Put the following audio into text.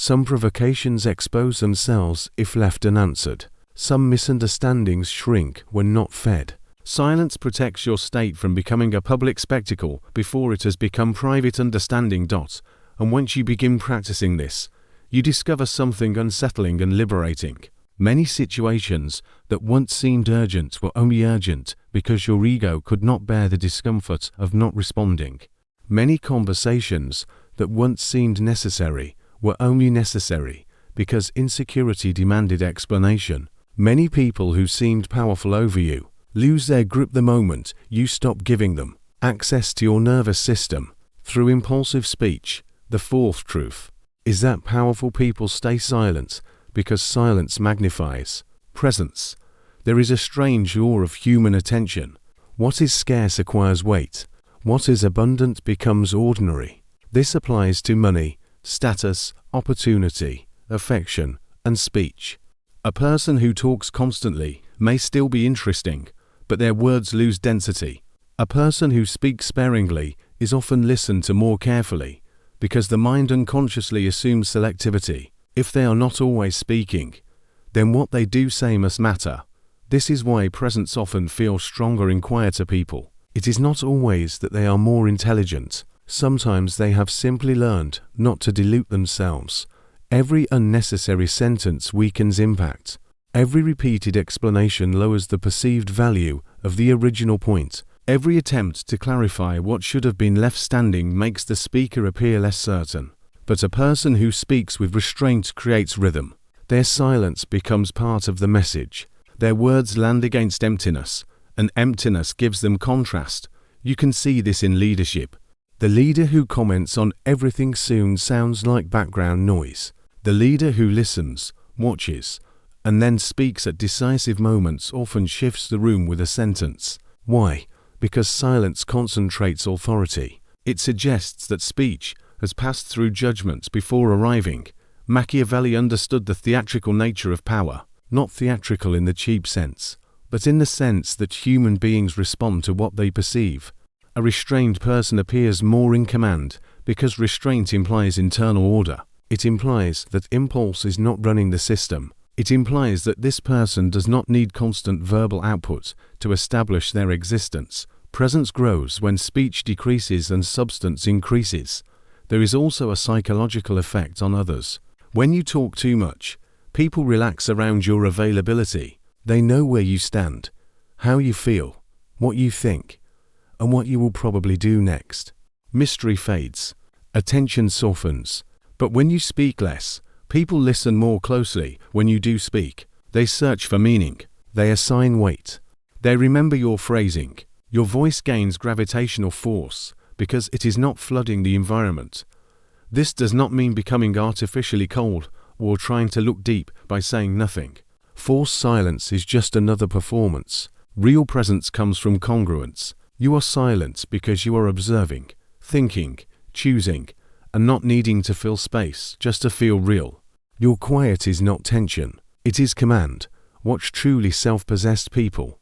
Some provocations expose themselves if left unanswered. Some misunderstandings shrink when not fed. Silence protects your state from becoming a public spectacle before it has become private understanding. And once you begin practicing this, you discover something unsettling and liberating. Many situations that once seemed urgent were only urgent because your ego could not bear the discomfort of not responding. Many conversations that once seemed necessary were only necessary because insecurity demanded explanation. Many people who seemed powerful over you lose their grip the moment you stop giving them access to your nervous system through impulsive speech. The fourth truth is that powerful people stay silent because silence magnifies presence. There is a strange law of human attention. What is scarce acquires weight. What is abundant becomes ordinary. This applies to money, status, opportunity, affection, and speech. A person who talks constantly may still be interesting, but their words lose density. A person who speaks sparingly is often listened to more carefully, because the mind unconsciously assumes selectivity. If they are not always speaking, then what they do say must matter. This is why presence often feels stronger in quieter people. It is not always that they are more intelligent. Sometimes they have simply learned not to dilute themselves. Every unnecessary sentence weakens impact. Every repeated explanation lowers the perceived value of the original point. Every attempt to clarify what should have been left standing makes the speaker appear less certain. But a person who speaks with restraint creates rhythm. Their silence becomes part of the message. Their words land against emptiness, and emptiness gives them contrast. You can see this in leadership. The leader who comments on everything soon sounds like background noise. The leader who listens, watches, and then speaks at decisive moments often shifts the room with a sentence. Why? Because silence concentrates authority. It suggests that speech has passed through judgment before arriving. Machiavelli understood the theatrical nature of power, not theatrical in the cheap sense, but in the sense that human beings respond to what they perceive. A restrained person appears more in command because restraint implies internal order. It implies that impulse is not running the system. It implies that this person does not need constant verbal output to establish their existence. Presence grows when speech decreases and substance increases. There is also a psychological effect on others. When you talk too much, people relax around your availability. They know where you stand, how you feel, what you think, and what you will probably do next. Mystery fades. Attention softens. But when you speak less, people listen more closely. When you do speak, they search for meaning. They assign weight. They remember your phrasing. Your voice gains gravitational force because it is not flooding the environment. This does not mean becoming artificially cold or trying to look deep by saying nothing. Forced silence is just another performance. Real presence comes from congruence. You are silent because you are observing, thinking, choosing, and not needing to fill space just to feel real. Your quiet is not tension, it is command. Watch truly self-possessed people.